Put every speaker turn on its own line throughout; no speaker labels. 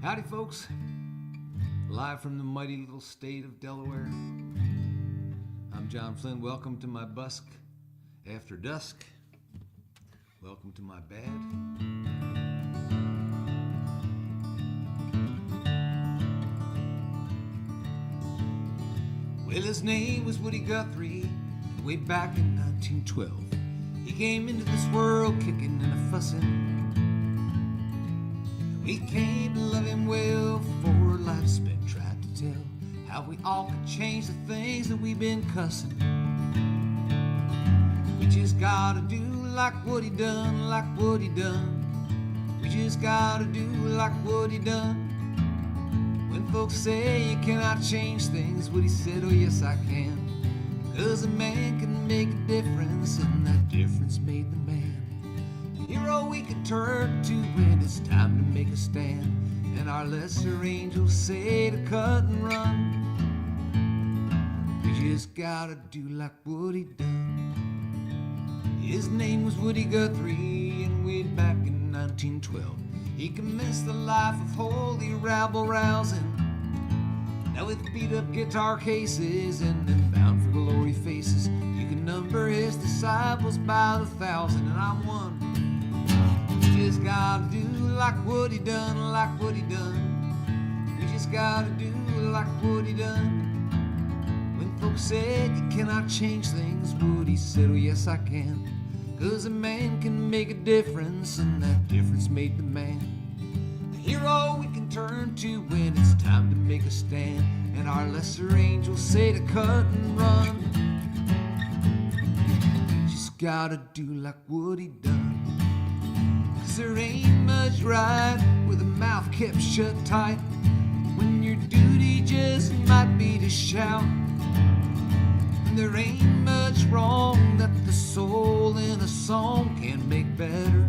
Howdy, folks. Live from the mighty little state of Delaware. I'm John Flynn. Welcome to my Busk after dusk. Welcome to my B.A.D. Well, his name was Woody Guthrie, way back in 1912. He came into this world kicking and a fussing. We came to love him well for life spent trying to tell how we all could change the things that we've been cussing. We just gotta do like what he done, like what he done. We just gotta do like what he done. When folks say you cannot change things, Woody said, oh yes I can. 'Cause a man can make a difference, and that difference made the man. Hero we can turn to when it's time to make a stand, and our lesser angels say to cut and run. We just gotta do like Woody done. His name was Woody Guthrie, and way back in 1912 he commenced the life of holy rabble-rousing. Now with beat-up guitar cases and them bound for glory faces, you can number his disciples by the thousand, and I'm one. We just gotta do like what he done, like what he done. We just gotta do like what he done. When folks said you cannot change things, Woody said, oh yes I can. 'Cause a man can make a difference, and that difference made the man. A hero we can turn to when it's time to make a stand, and our lesser angels say to cut and run. Just gotta do like Woody done. There ain't much right with a mouth kept shut tight, when your duty just might be to shout. And there ain't much wrong that the soul in a song can make better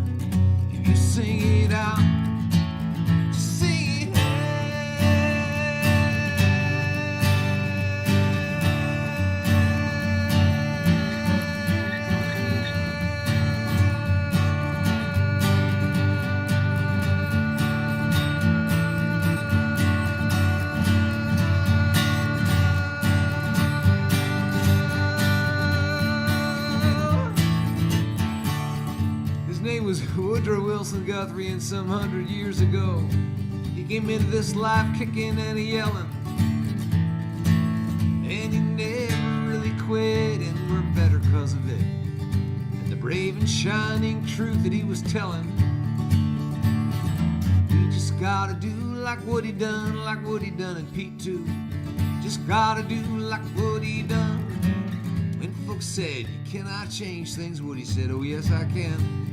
if you sing it out. Just sing it out. Was Woodrow Wilson Guthrie, and some 100 years ago he came into this life kicking and yelling, and he never really quit, and we're better 'cause of it, and the brave and shining truth that he was telling. We just gotta do like what he done, like what he done in Pete too. Just gotta do like what he done. When folks said you cannot change things, Woody said, oh yes I can.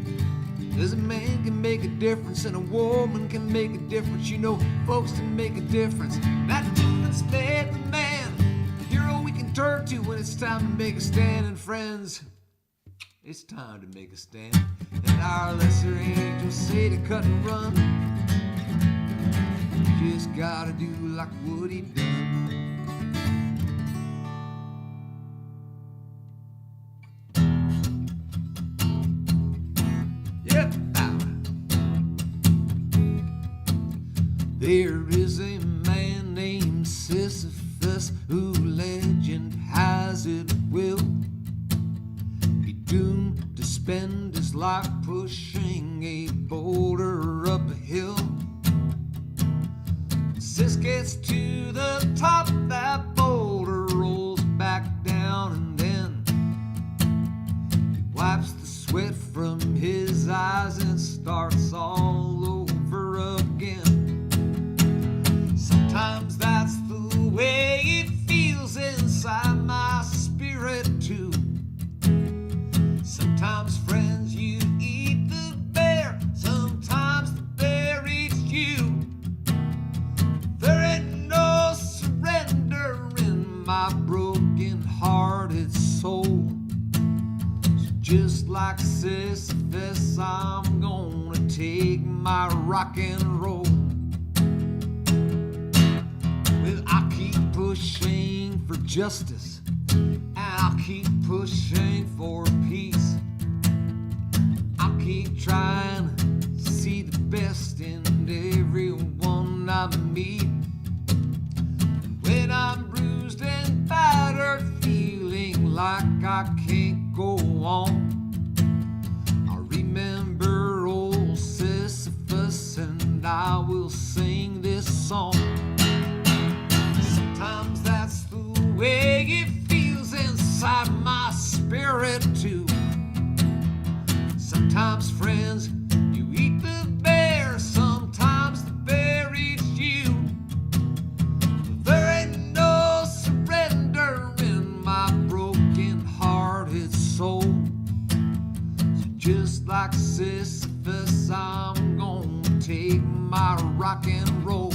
'Cause a man can make a difference, and a woman can make a difference. You know, folks can make a difference. That difference made the man. The hero we can turn to when it's time to make a stand. And friends, it's time to make a stand. And our lesser angels say to cut and run. You just gotta do like Woody done. There is a man named Sisyphus who legend has it will be doomed to spend his life pushing a boulder up a hill. Sis gets to the top, that boulder rolls back down, and then he wipes the sweat from his eyes and starts all over again. Sometimes that's the way it feels inside my spirit too. Sometimes, friends, you eat the bear. Sometimes the bear eats you. There ain't no surrender in my broken-hearted soul. So just like Sisyphus, I'm gonna take my rock and roll. I'll keep pushing for justice, and I'll keep pushing for peace. I'll keep trying to see the best in everyone I I meet. And when I'm bruised and battered, feeling like I can't go on, I remember old Sisyphus and I will sing this song. Sometimes that's the way it feels inside my spirit too. Sometimes, friends, you eat the bear, sometimes the bear eats you. There ain't no surrender in my broken-hearted soul. So just like Sisyphus, I'm gonna take my rock and roll.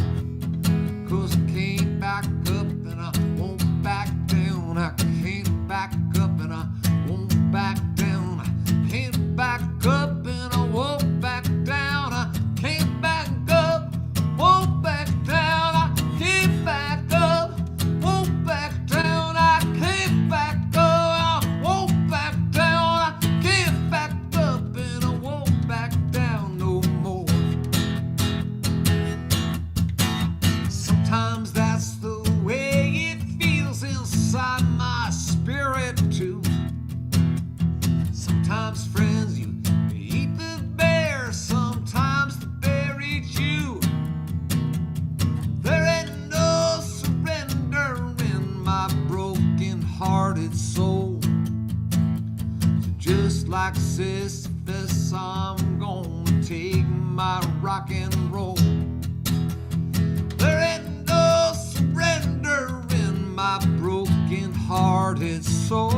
'Cause I can't back up and I won't back down. I can't back up and I won't back down. I can't back up and I won't back down. I can't back up, won't back down. I can't back up, won't back down. I can't back up, I won't back down. I can't back up and I won't back down no more. Sometimes that's the way it feels inside my spirit too. Sometimes, friends, you eat the bear, sometimes the bear eats you. There ain't no surrender in my broken-hearted soul. So just like Sisyphus, I'm gonna take my rock and roll. There ain't no surrender in my broken-hearted soul.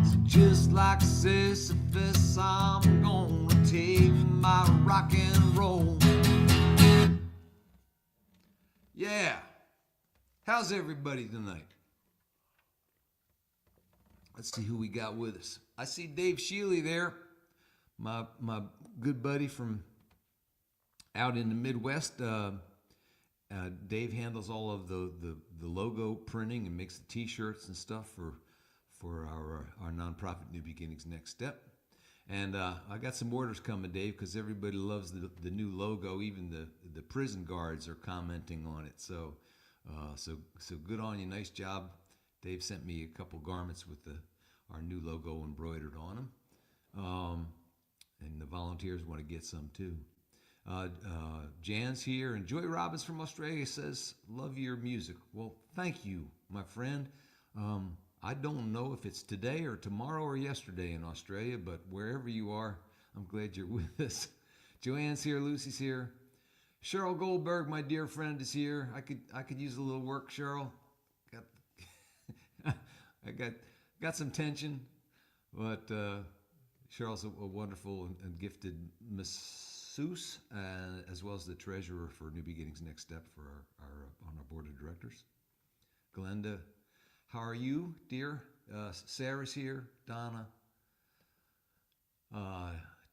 So just like Sisyphus, I'm gonna take my rock and roll. Yeah. How's everybody tonight? Let's see who we got with us. I see Dave Shealy there, my good buddy from out in the Midwest. Dave handles all of the logo printing and makes the T-shirts and stuff for our nonprofit New Beginnings Next Step. And I got some orders coming, Dave, because everybody loves the new logo. Even the prison guards are commenting on it. So good on you. Nice job. Dave sent me a couple garments with our new logo embroidered on them. And the volunteers want to get some too. Jan's here, and Joy Robbins from Australia says, love your music. Well, thank you, my friend. I don't know if it's today or tomorrow or yesterday in Australia, but wherever you are, I'm glad you're with us. Joanne's here, Lucy's here. Cheryl Goldberg, my dear friend, is here. I could use a little work, Cheryl. I got some tension, but Cheryl's a wonderful and gifted masseuse, as well as the treasurer for New Beginnings Next Step for on our board of directors. Glenda, how are you, dear? Sarah's here. Donna.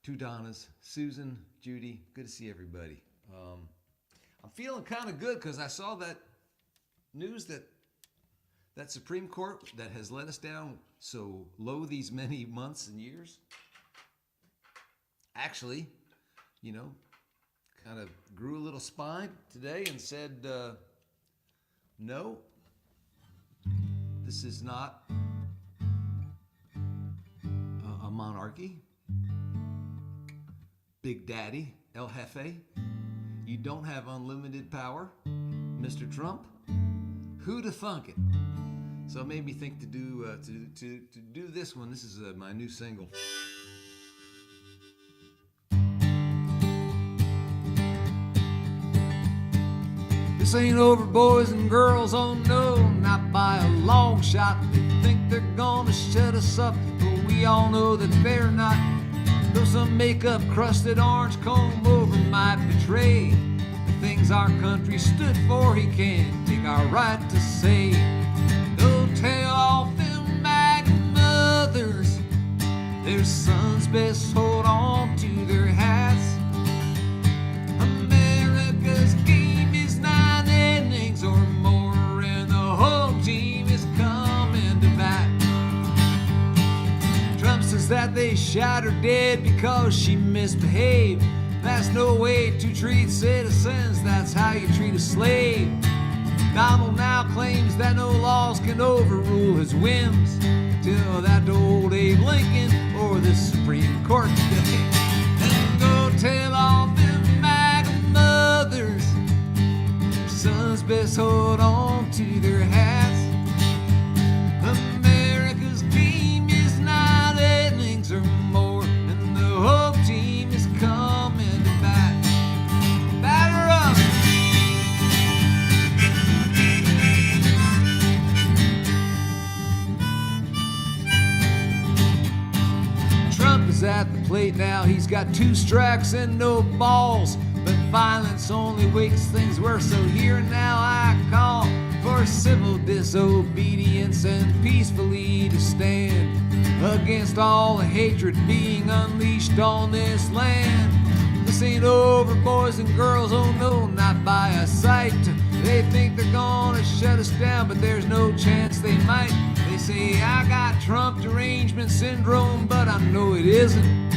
Two Donnas. Susan, Judy. Good to see everybody. I'm feeling kind of good because I saw that news that Supreme Court that has let us down so low these many months and years actually, kind of grew a little spine today and said, no, this is not a monarchy. Big Daddy, El Jefe, you don't have unlimited power, Mr. Trump. Who'd have thunk it? So it made me think to do this one. This is my new single. This ain't over, boys and girls, oh no, not by a long shot. They think they're gonna shut us up, but we all know that they're not. Though some makeup crusted orange comb over might betray the things our country stood for, he can't take our right to say. Go tell off them MAGA mothers, their sons best hold on to their hats. America's game is 9 innings or more, and the whole team is coming to bat. Trump says that they shot her dead because she misbehaved. That's no way to treat citizens, that's how you treat a slave. Donald now claims that no laws can overrule his whims, till that old Abe Lincoln or the Supreme Court today. And go tell all them MAGA mothers their sons best hold on to their hats. America's team is not innings or more, and the whole team is coming to bat. Batter up! Trump is at the plate now, he's got 2 strikes and no balls, but violence only makes things worse, so here and now I call for civil disobedience and peacefully to stand against all the hatred being unleashed on this land. This ain't over, boys and girls, oh no, not by a sight. They think they're gonna shut us down, but there's no chance they might. They say I got Trump derangement syndrome, but I know it isn't.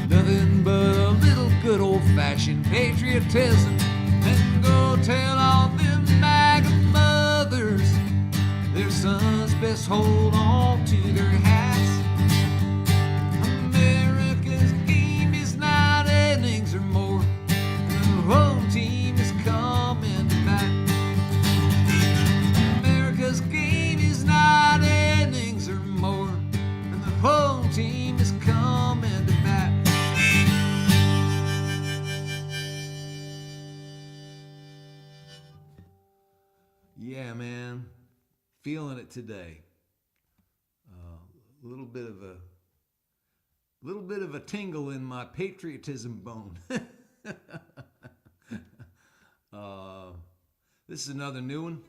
Nothing but a little good old-fashioned patriotism. And go tell all them MAGA mothers their sons best hold on to their hats. America's game is not innings or more, the home team is coming to bat. America's game is not innings or more, and the home team is coming to bat. Yeah, man, feeling it today. A little bit of a tingle in my patriotism bone. This is another new one.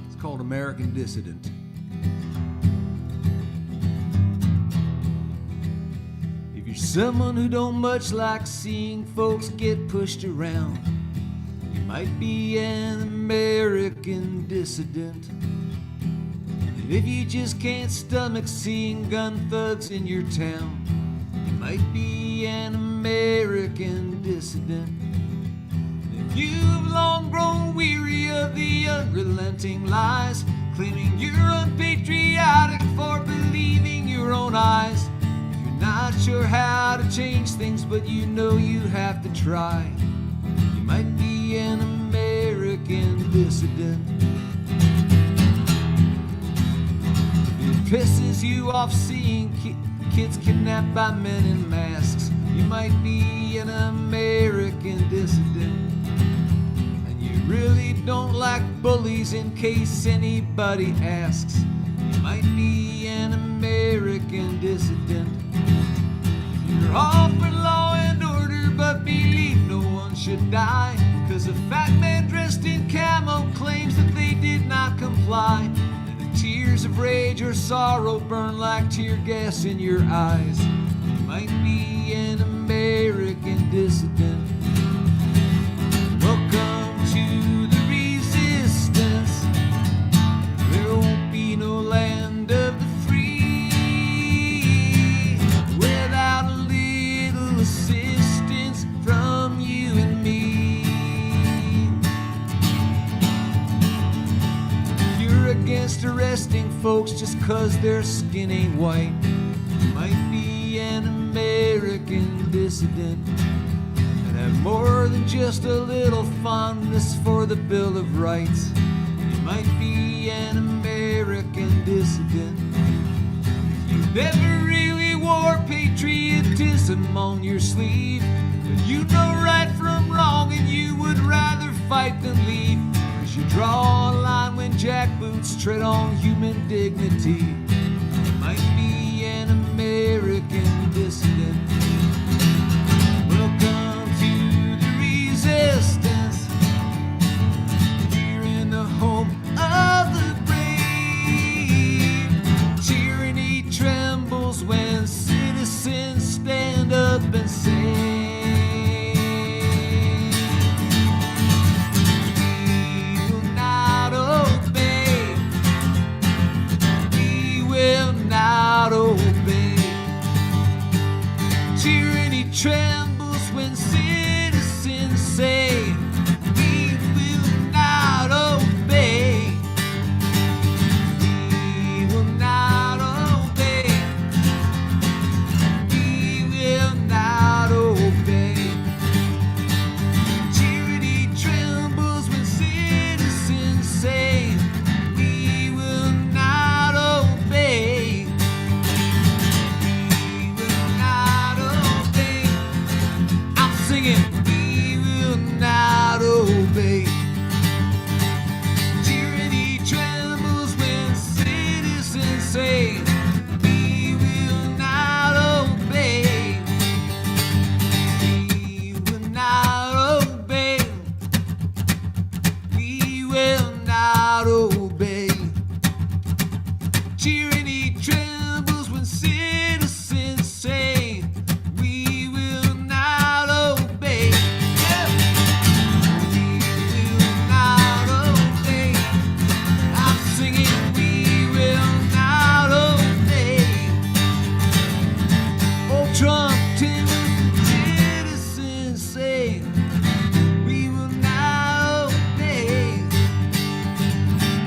It's called American Dissident. If you're someone who don't much like seeing folks get pushed around, you might be an American dissident. And if you just can't stomach seeing gun thugs in your town, you might be an American dissident. And if you've long grown weary of the unrelenting lies, claiming you're unpatriotic for believing your own eyes, not sure how to change things, but you know you have to try, you might be an American dissident. It pisses you off seeing kids kidnapped by men in masks, you might be an American dissident. And you really don't like bullies in case anybody asks, you might be an American dissident. You're all for law and order, but believe no one should die, 'cause a fat man dressed in camo claims that they did not comply, and the tears of rage or sorrow burn like tear gas in your eyes. You might be an American dissident. Welcome to the resistance. There won't be no land of the assistance from you and me. If you're against arresting folks just 'cause their skin ain't white, you might be an American dissident and have more than just a little fondness for the Bill of Rights. You might be an American dissident. You never really wore patriotism on your sleeve, but you know right from wrong and you would rather fight than leave, 'cause you draw a line when jackboots tread on human dignity. You might be an American dissident. Welcome to the resistance, here in the home of the brave. Tyranny trembles when citizens stand up and say, we will not obey. not obey. Tyranny trembles when citizens say, we will not obey. We will not obey. We will not obey. Tyranny trembles when citizens say, we will not obey. Yeah. We will not obey. I'm singing, we will not obey. Oh, Trump, citizens say, we will not obey.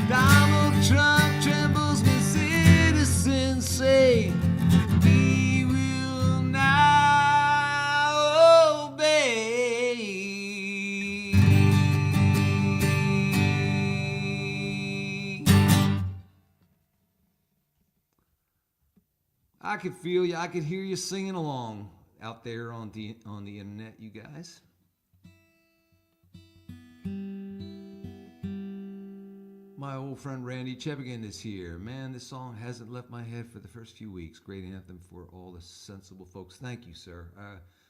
Donald Trump trembles when citizens say, we will not obey. I could feel you. I could hear you singing along out there on the internet, you guys. My old friend Randy Chebigan is here. Man, this song hasn't left my head for the first few weeks. Great anthem for all the sensible folks. Thank you, sir.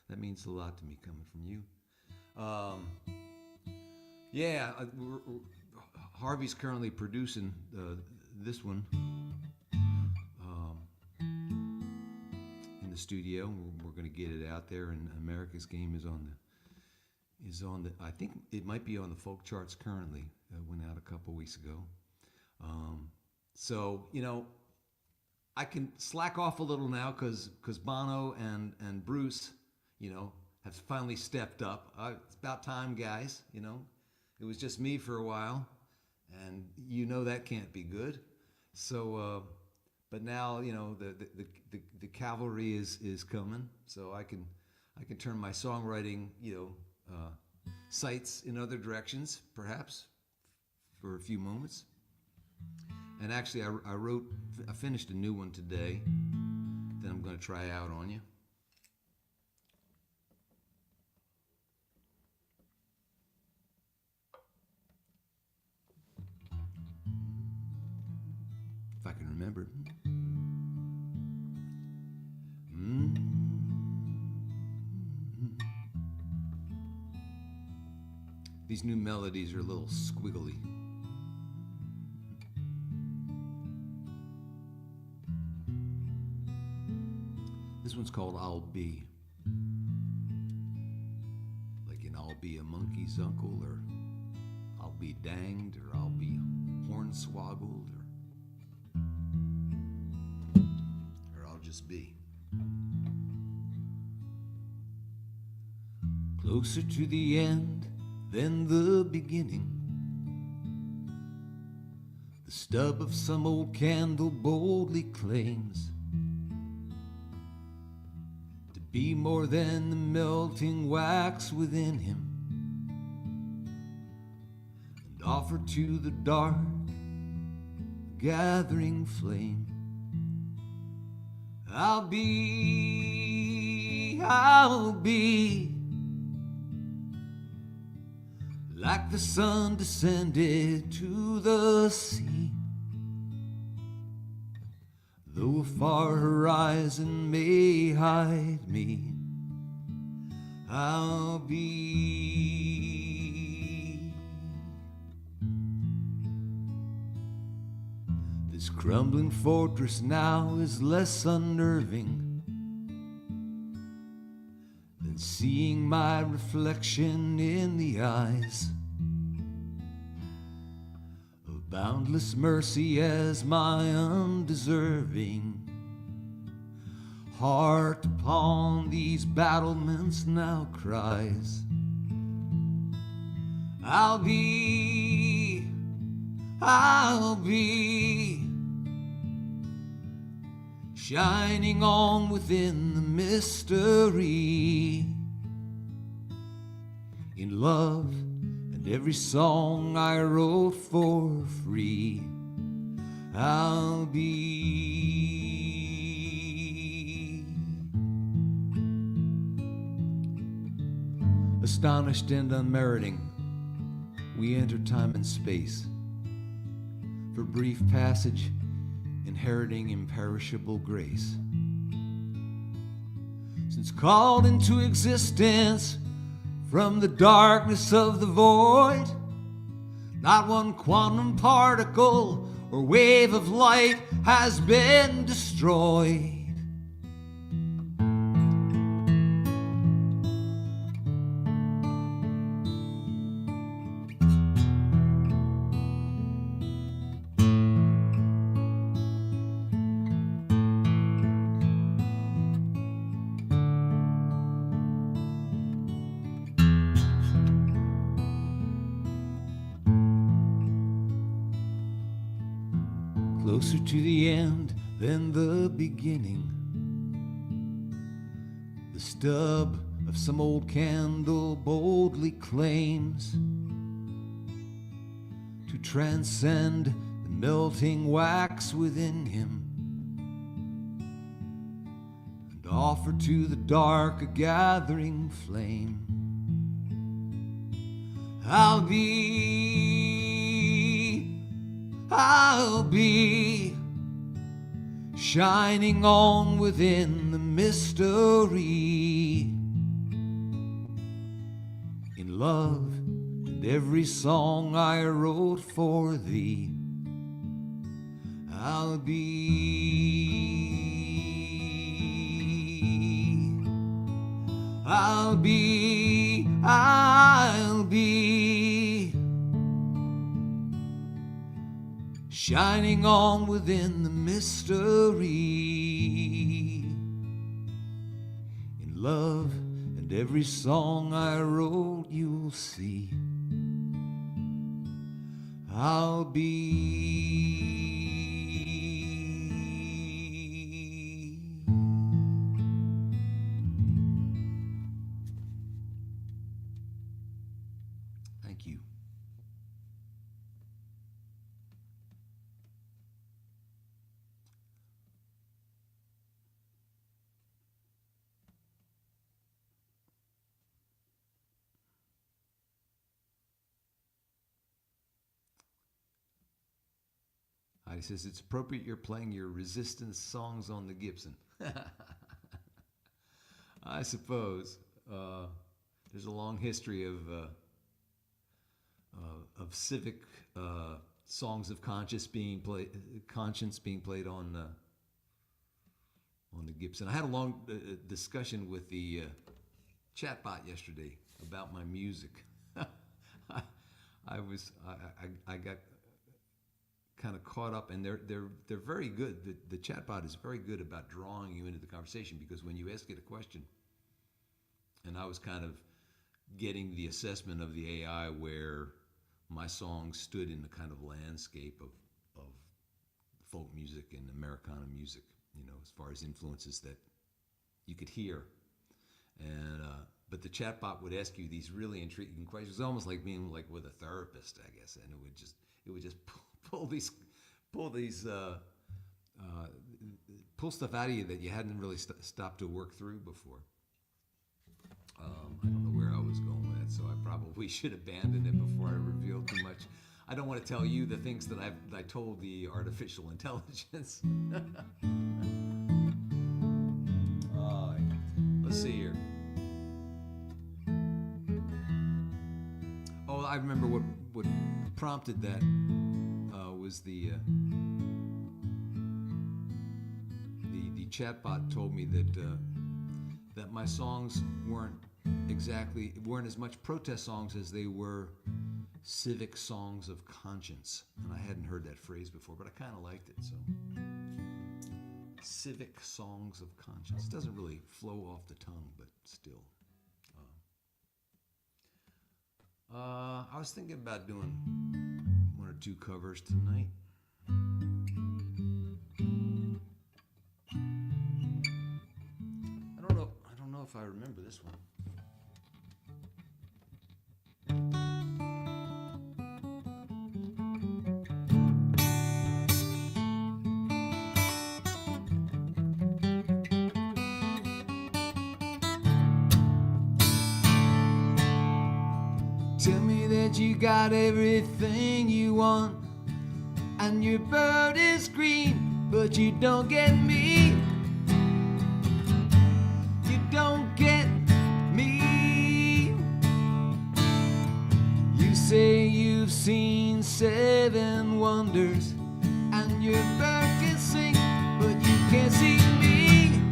That means a lot to me coming from you. Harvey's currently producing this one in the studio. We're going to get it out there, and America's Game is on the. I think it might be on the folk charts currently. Went out a couple weeks ago. So, you know, I can slack off a little now because Bono and Bruce, you know, have finally stepped up. It's about time, guys, you know. It was just me for a while, and you know that can't be good. So, but now, you know, the cavalry is coming, so I can turn my songwriting, you know, sights in other directions, perhaps, for a few moments. And actually, I finished a new one today that I'm going to try out on you. If I can remember it. These new melodies are a little squiggly. This one's called I'll Be. Like in I'll be a monkey's uncle, or I'll be danged, or I'll be hornswoggled, or I'll just be. Closer to the end than the beginning. The stub of some old candle boldly claims to be more than the melting wax within him, and offer to the dark a gathering flame. I'll be like the sun descended to the sea, though a far horizon may hide me. I'll be. This crumbling fortress now is less unnerving than seeing my reflection in the eyes of boundless mercy as my undeserving heart upon these battlements now cries. I'll be shining on within the mystery, in love and every song I wrote for free. I'll be. A Astonished and unmeriting, we enter time and space for brief passage, inheriting imperishable grace. Since called into existence from the darkness of the void, not one quantum particle or wave of light has been destroyed. Closer to the end than the beginning, the stub of some old candle boldly claims to transcend the melting wax within him and offer to the dark a gathering flame. I'll be shining on within the mystery, in love and every song I wrote for thee. I'll be shining on within the mystery, in love and every song I wrote you'll see. I'll be Thank you. He says, it's appropriate you're playing your resistance songs on the Gibson. I suppose. There's a long history of civic songs of conscience being played on the Gibson. I had a long discussion with the chatbot yesterday about my music. I got kind of caught up, and they're very good. The chatbot is very good about drawing you into the conversation, because when you ask it a question, and I was kind of getting the assessment of the AI where my song stood in the kind of landscape of folk music and Americana music, as far as influences that you could hear. And but the chatbot would ask you these really intriguing questions, almost like being like with a therapist, I guess, and it would just pull stuff out of you that you hadn't really stopped to work through before. I don't know where I was going with it, so I probably should abandon it before I reveal too much. I don't want to tell you the things that I told the artificial intelligence. Let's see here. Oh, I remember what prompted that was the chatbot told me that my songs weren't as much protest songs as they were civic songs of conscience, and I hadn't heard that phrase before, but I kind of liked it. So, civic songs of conscience doesn't really flow off the tongue, but still. I was thinking about doing one or two covers tonight. I don't know if I remember this one. Tell me that you got everything you want, and your bird is green, but you don't get me. You don't get me. You say you've seen 7 wonders, and your bird can sing, but you can't see me.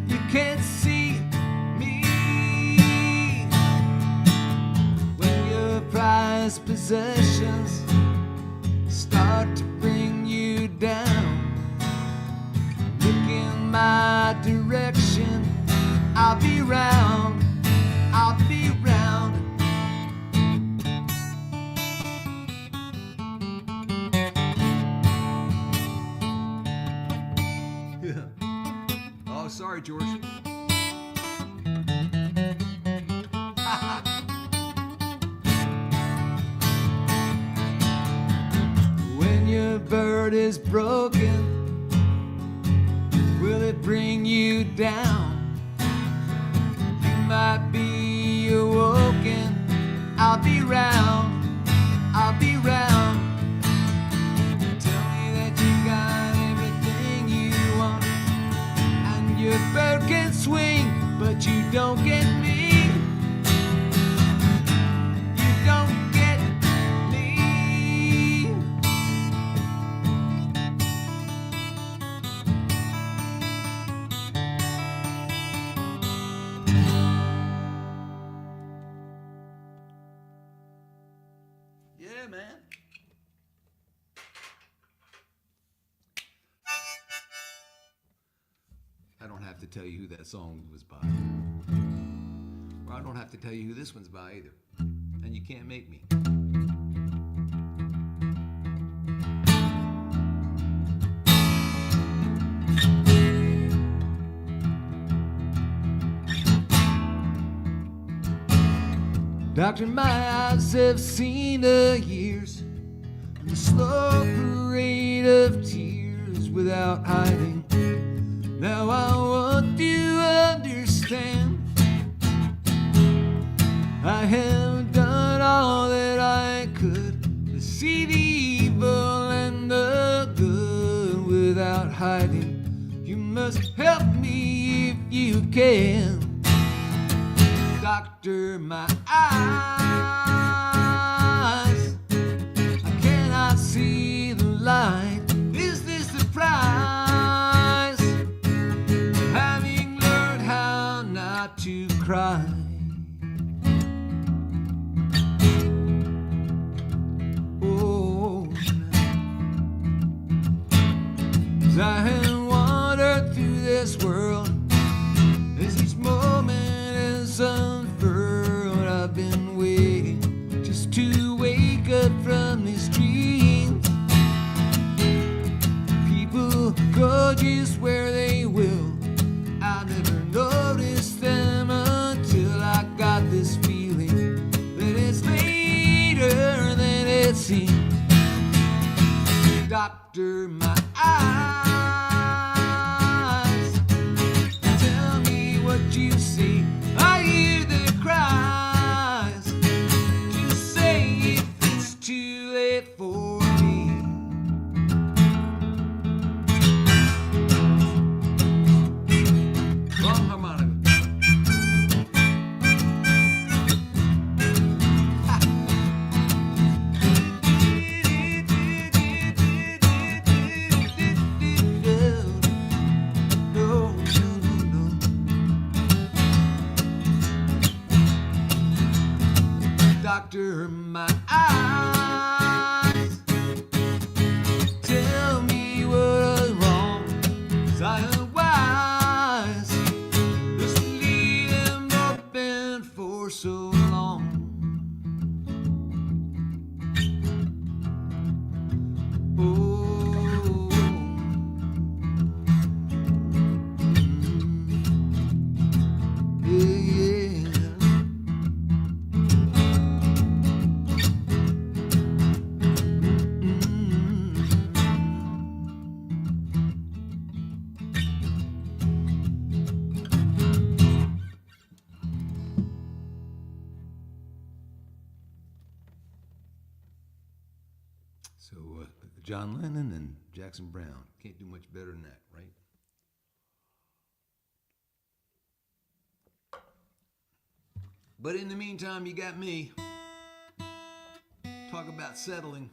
You can't see me. When your prized possessions start to bring you down, look in my direction. I'll be round, I'll be round. Oh, sorry, George. When your bird is broken, will it bring you down? You might be awoken. I'll be round, I'll be round. Tell me that you got everything you want, and your bird can swing, but you don't get me. You don't get me. Yeah, man. I don't have to tell you who that song was by. Or I don't have to tell you who this one's by either. And you can't make me. Doctor, my eyes have seen the years and the slow parade of tears without hiding. Now I want to understand. I have done all that I could to see the evil and the good without hiding. You must help me if you can. Doctor, my eyes, I cannot see the light. Is this the price of having learned how not to cry? Oh, as I have wandered through this world, as each moment is unfurled, I've been waiting just to wake up from this dream. People go just where they will. I never noticed them until I got this feeling that it's later than it seems. Doctor, my eyes, tell me what you see. I hear the cries. Just say if it's too late for me. Wrong harmonica. Doctor, my eyes, tell me what was wrong, 'cause I am wise. Just leave them open for so long. Oh, yeah. So John Lennon and Jackson Browne. Can't do much better than that, right? But in the meantime, you got me. Talk about settling.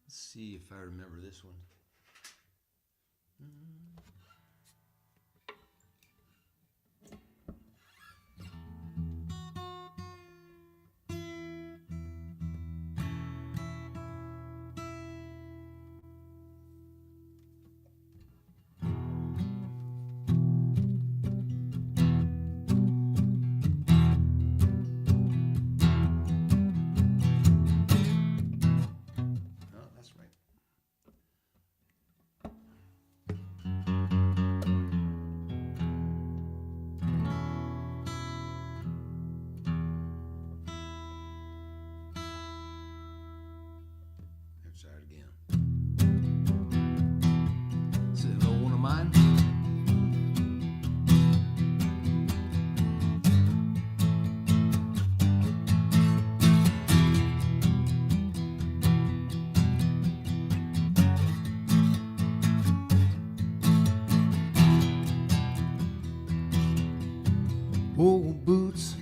Let's see if I remember this one. Try it again. This is an old one of mine. Old boots,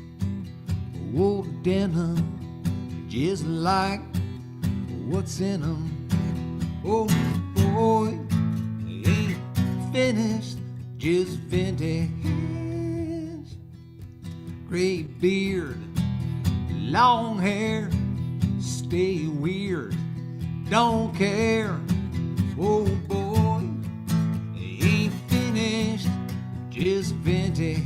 old denim, just like what's in 'em. Oh boy, they ain't finished, just vintage. Gray beard, long hair, stay weird, don't care. Oh boy, they ain't finished, just vintage.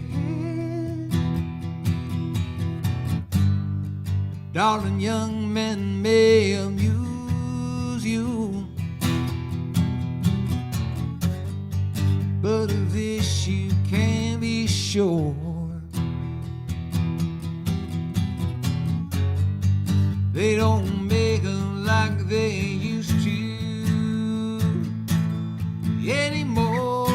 Darling, young men may amuse you, but of this you can be sure. They don't make 'em like they used to anymore.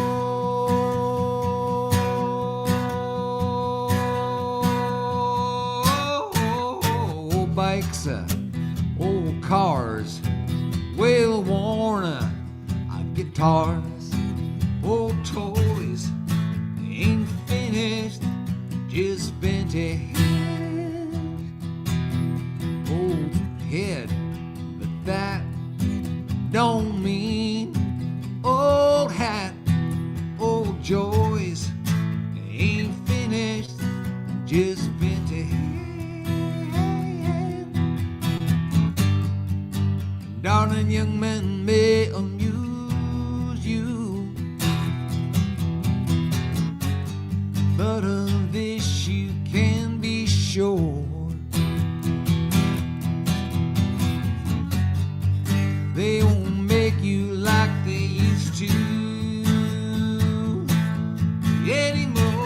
Old bikes, old cars, well worn guitars, old toys, they ain't finished, just vintage. Old head, but that don't mean old hat. Old joys, they ain't finished, just vintage. Darling, young men may amuse you, but of this you can be sure. They won't make you like they used to anymore.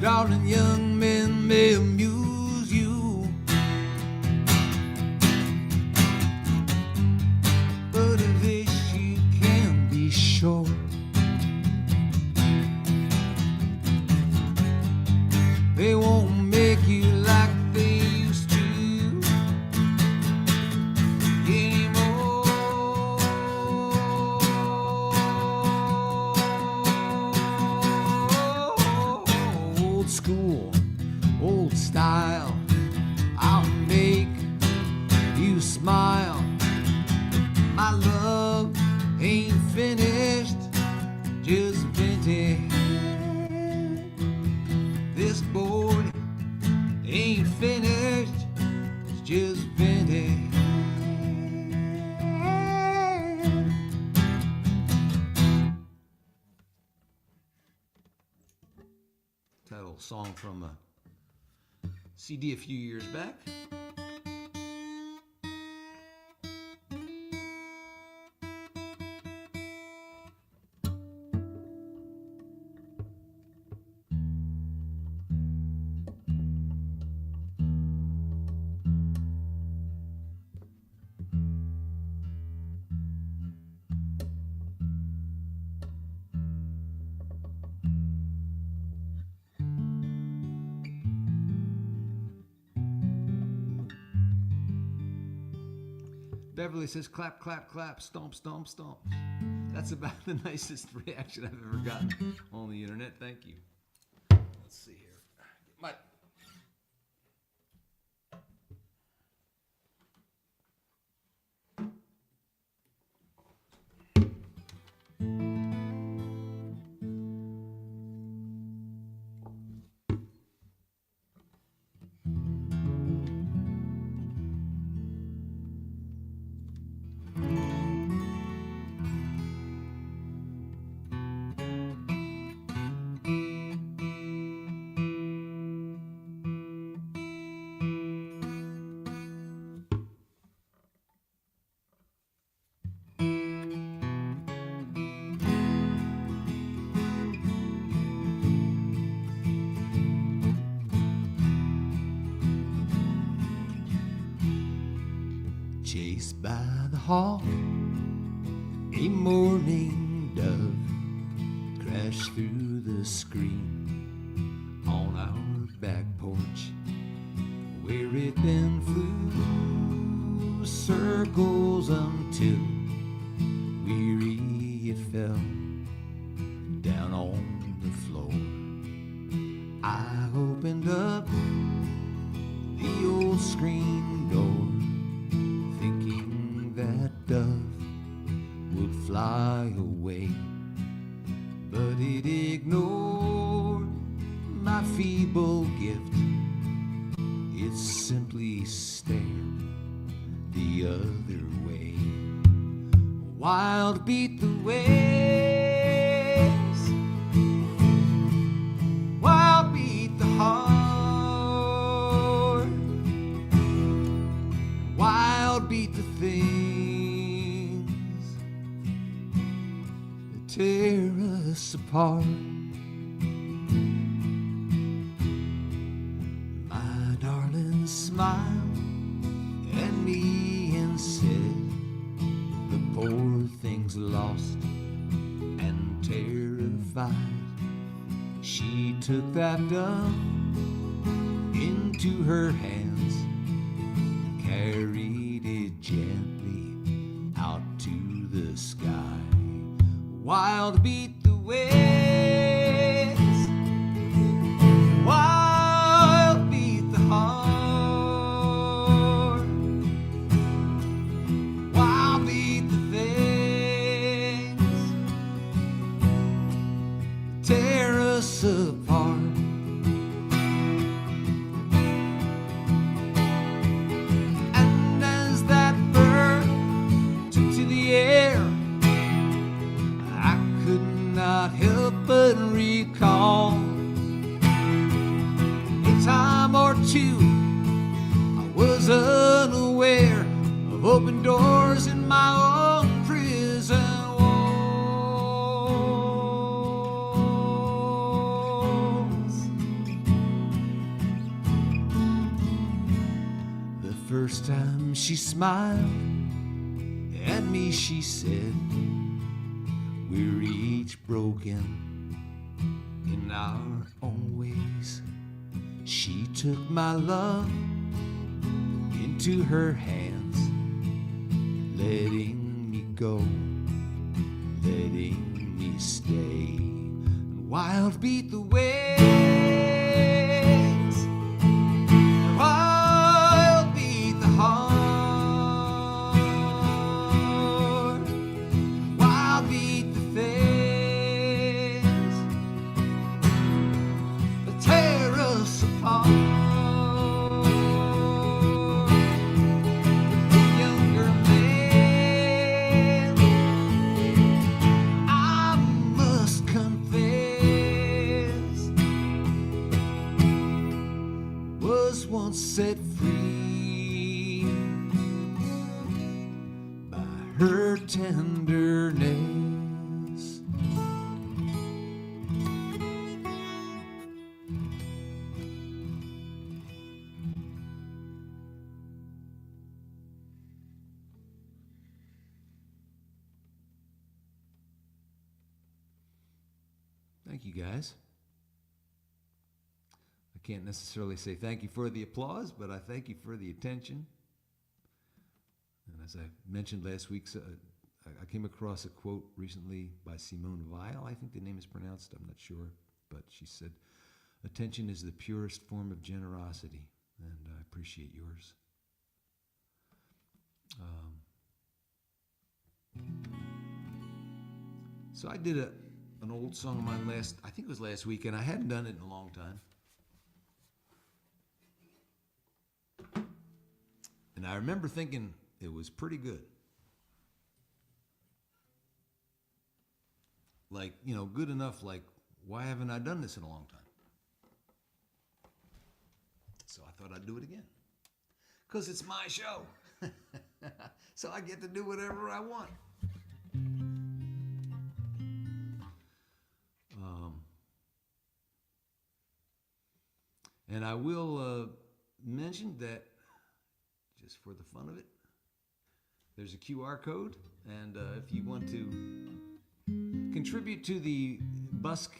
Darling, young men may amuse you, but of this you can be sure. They won't make you like they used to anymore. Old school, old style, I'll make you smile. My love ain't finished, just vintage. This boy ain't finished. Title song from a CD a few years back. Beverly says, clap, clap, clap, stomp, stomp, stomp. That's about the nicest reaction I've ever gotten on the internet. Thank you. Let's see here. Get my chased by the hawk, a mourning dove crashed through the screen on our back porch, where it then flew circles until weary it fell down on the floor. I opened up the old screen door, thinking that dove would fly away, but it ignored my feeble gift. It simply stared the other way. Wild beat the waves, wild beat the heart, wild beat the things that tear us apart. My darling smiled at me and said, the poor thing's lost and terrified. She took that dove into her hands, carried it gently out to the sky. Wild beat the waves, wild beat the heart, wild beat the things that tear us apart. And as that bird took to the air, I could not help but recall a time or two I was unaware of open doors in my own prison walls. The first time she smiled at me, she said, we're each broken in our own ways. She took my love into her hands, letting me go, letting me stay. Wild beat the waves, wild beat the heart, wild beat the things that tear us apart. Younger man, I must confess, once set free by her tenderness. Thank you, guys. I can't necessarily say thank you for the applause, but I thank you for the attention. And as I mentioned last week, I came across a quote recently by Simone Weil. I think the name is pronounced, I'm not sure, but she said, "Attention is the purest form of generosity," and I appreciate yours. So I did an old song of mine I think it was last week, and I hadn't done it in a long time. And I remember thinking it was pretty good. Like, good enough, like, why haven't I done this in a long time? So I thought I'd do it again. Because it's my show. So I get to do whatever I want. And I will mention that, just for the fun of it, there's a QR code, and if you want to contribute to the Busk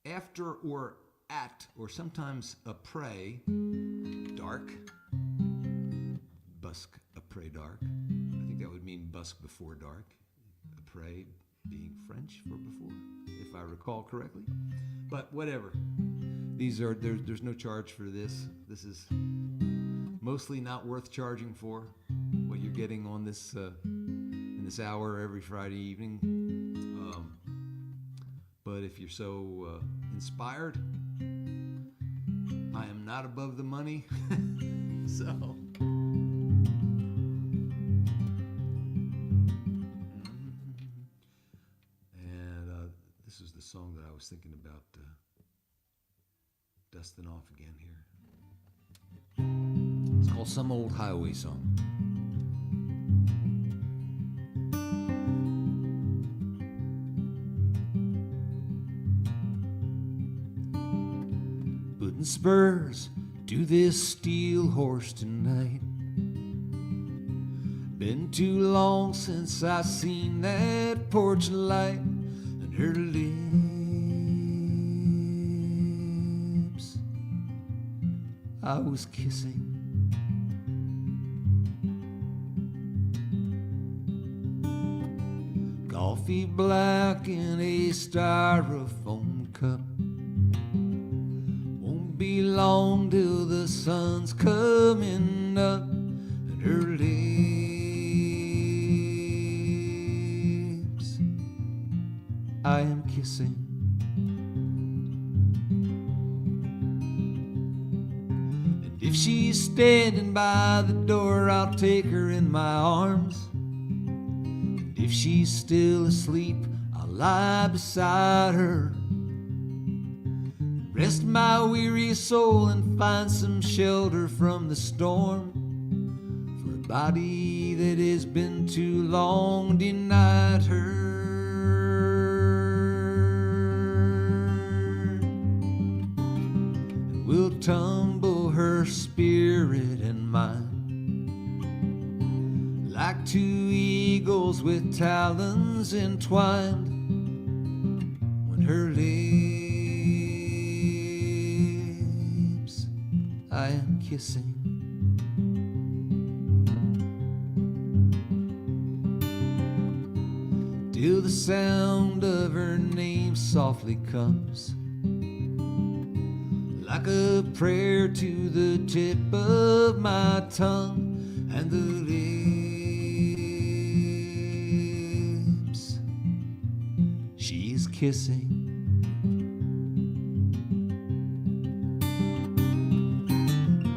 after or at, or sometimes après dark, Busk après dark, I think that would mean Busk before dark, après being French for before, if I recall correctly, but whatever. There's no charge for this. This is mostly not worth charging for, what you're getting on this in this hour every Friday evening. But if you're so inspired, I am not above the money. So and this is the song that I was thinking about dusting off again here. It's called Some Old Highway Song. Putting spurs to this steel horse tonight. Been too long since I seen that porch light and her lips. I was kissing. Coffee black in a styrofoam cup. Won't be long till the sun's coming up, and her lips I am kissing. And if she's standing by the door, I'll take her in my arms. If she's still asleep, I'll lie beside her, rest my weary soul and find some shelter from the storm, for a body that has been too long denied her. And we'll tumble her spirit and mine like two eagles with talons entwined, when her lips I am kissing. Till the sound of her name softly comes, like a prayer to the tip of my tongue, and the lips she's kissing.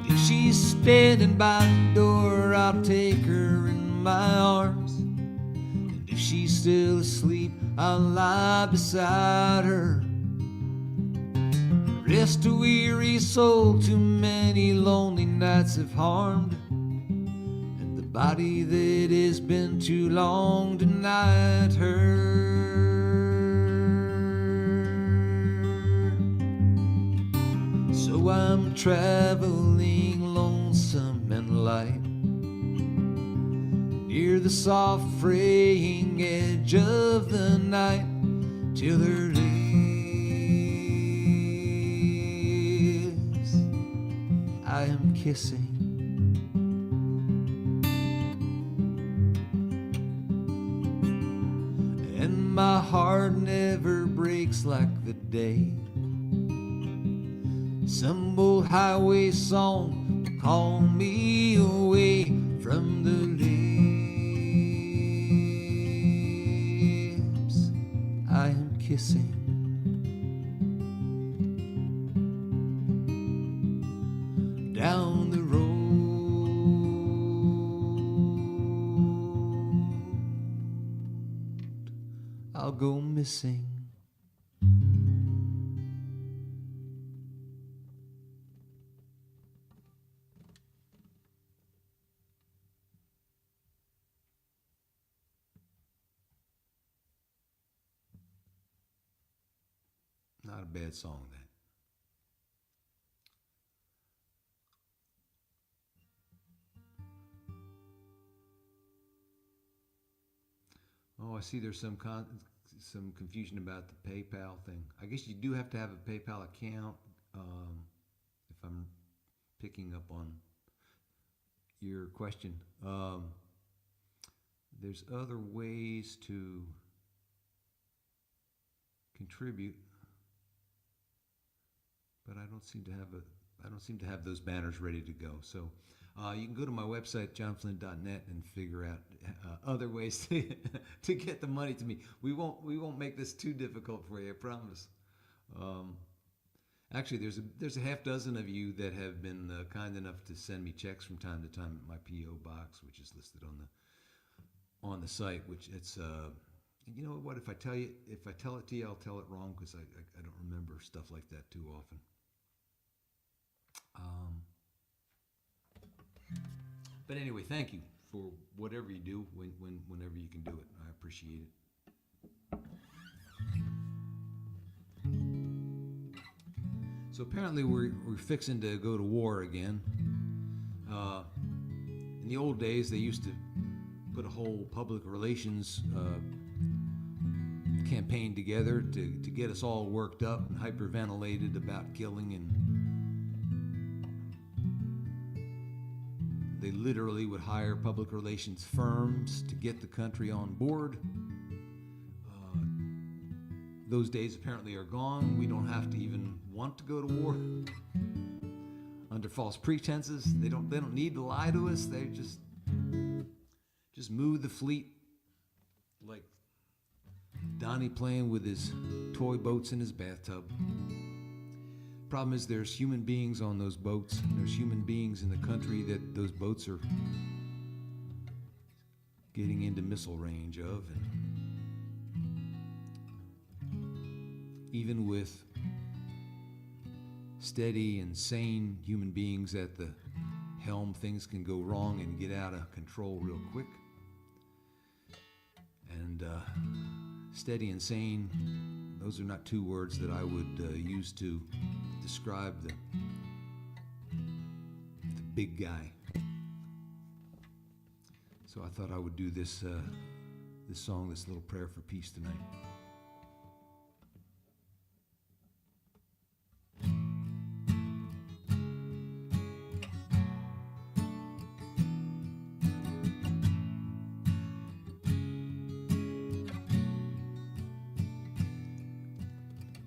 If she's standing by the door, I'll take her in my arms, and if she's still asleep, I'll lie beside her, Rest a weary soul, too many lonely nights have harmed, and the body that has been too long denied her. So I'm traveling lonesome and light, near the soft fraying edge of the night, till her lips I am kissing. And my heart never breaks like the day. Some old highway song to call me away from the lips I am kissing. Down the road I'll go missing. Not a bad song, that. Oh, I see there's some confusion about the PayPal thing. I guess you do have to have a PayPal account, if I'm picking up on your question. There's other ways to contribute, but I don't seem to have those banners ready to go. So you can go to my website, johnflynn.net, and figure out other ways to get the money to me. We won't make this too difficult for you, I promise. Actually, there's a half dozen of you that have been kind enough to send me checks from time to time at my P.O. box, which is listed on the site. Which it's you know what? If I tell it to you, I'll tell it wrong, because I don't remember stuff like that too often. But anyway, thank you for whatever you do whenever you can do it. I appreciate it. So apparently we're fixing to go to war again. In the old days, they used to put a whole public relations campaign together to get us all worked up and hyperventilated about killing, and they literally would hire public relations firms to get the country on board. Those days apparently are gone. We don't have to even want to go to war under false pretenses. They don't need to lie to us. They just move the fleet like Donnie playing with his toy boats in his bathtub. Problem is, there's human beings on those boats, and there's human beings in the country that those boats are getting into missile range of. And even with steady and sane human beings at the helm, things can go wrong and get out of control real quick. And steady and sane, those are not two words that I would use to describe the big guy. So I thought I would do this song, this little prayer for peace tonight.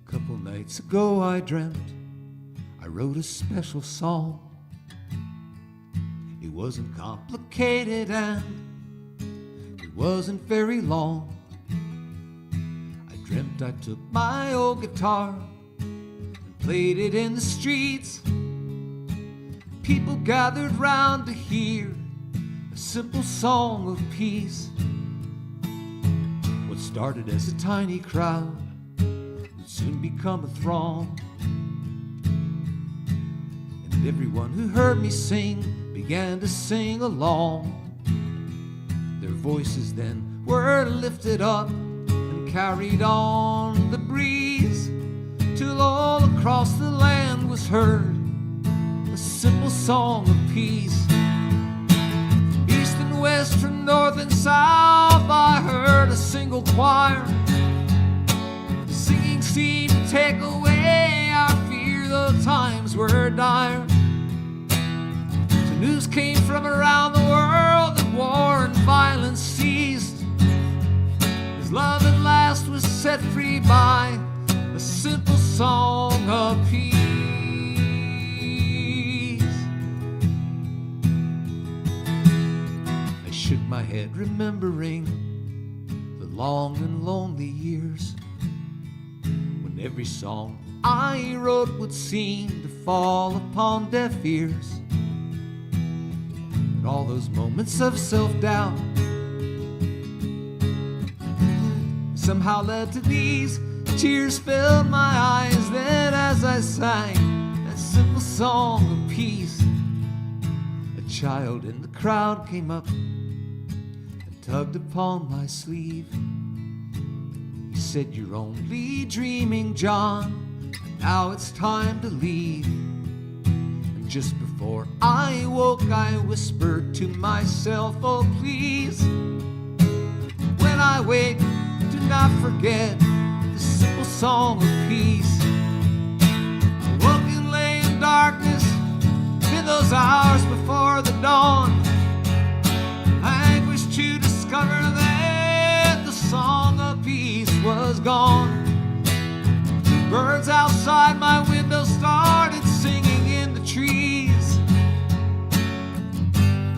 Couple nights ago I dreamt I wrote a special song. It wasn't complicated and it wasn't very long. I dreamt I took my old guitar and played it in the streets. People gathered round to hear a simple song of peace. What started as a tiny crowd would soon become a throng. Everyone who heard me sing began to sing along. Their voices then were lifted up and carried on the breeze, till all across the land was heard a simple song of peace. From east and west, from north and south, I heard a single choir. The singing seemed to take away our fear, though times were dire. So news came from around the world that war and violence ceased, as love at last was set free by a simple song of peace. I shook my head, remembering the long and lonely years when every song I wrote would seem to fall upon deaf ears. And all those moments of self-doubt somehow led to these. Tears filled my eyes then as I sang that simple song of peace. A child in the crowd came up and tugged upon my sleeve. He said, "You're only dreaming, John. Now it's time to leave." And just before I woke, I whispered to myself, "Oh, please, when I wake, do not forget the simple song of peace." I woke and lay in darkness in those hours before the dawn. I anguished to discover that the song of peace was gone. Birds outside my window started singing in the trees,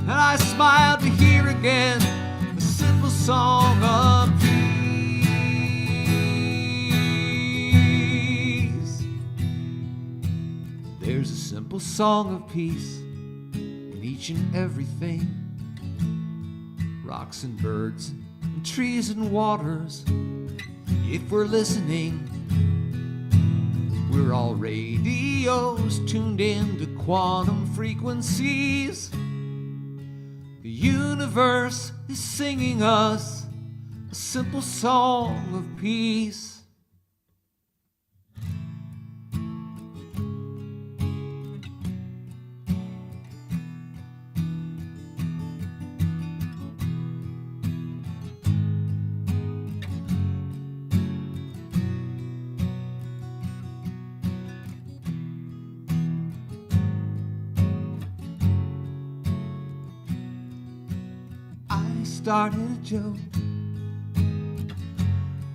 and I smiled to hear again the simple song of peace. There's a simple song of peace in each and everything. Rocks and birds and trees and waters. If we're listening, we're all radios tuned in to quantum frequencies. The universe is singing us a simple song of peace. Started a joke.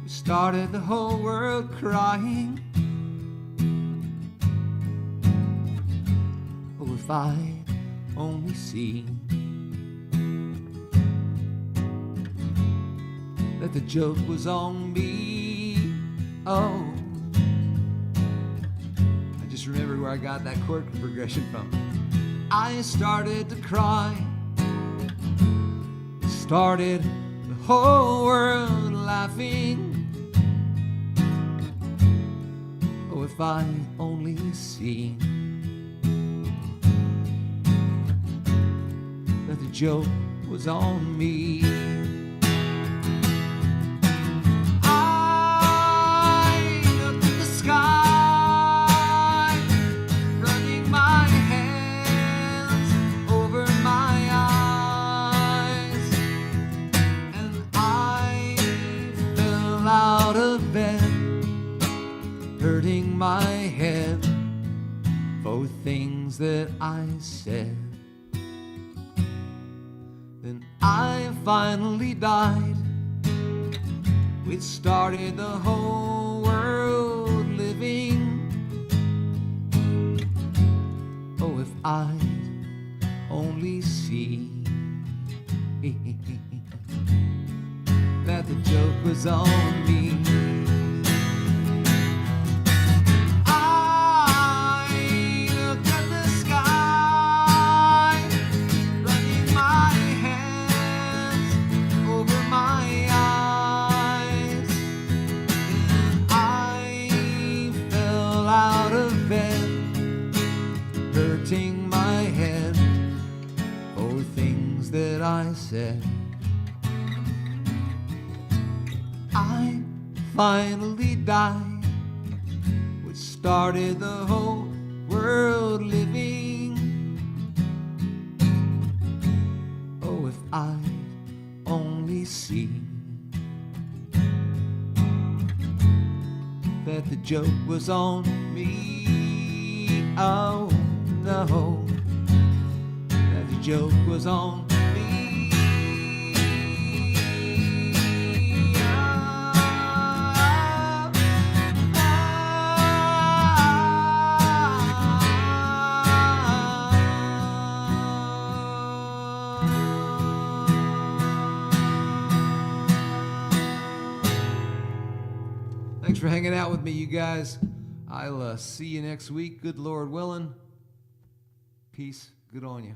We started the whole world crying. Oh, if I'd only seen that the joke was on me. Oh, I just remembered where I got that chord progression from. I started to cry. Started the whole world laughing. Oh, if I only seen that the joke was on me. I looked at the sky, running my hands over my out of bed, hurting my head for things that I said. Then I finally died, which started the whole world living. Oh, if I'd only see that the joke was on me. I looked at the sky, running my hands over my eyes, and I fell out of bed, hurt hurting my head for things that I said. I finally died, which started the whole world living. Oh, if I'd only seen that the joke was on me. Oh no, that the joke was on me. Thanks for hanging out with me, you guys. I'll see you next week, good Lord willing. Peace. Good on you.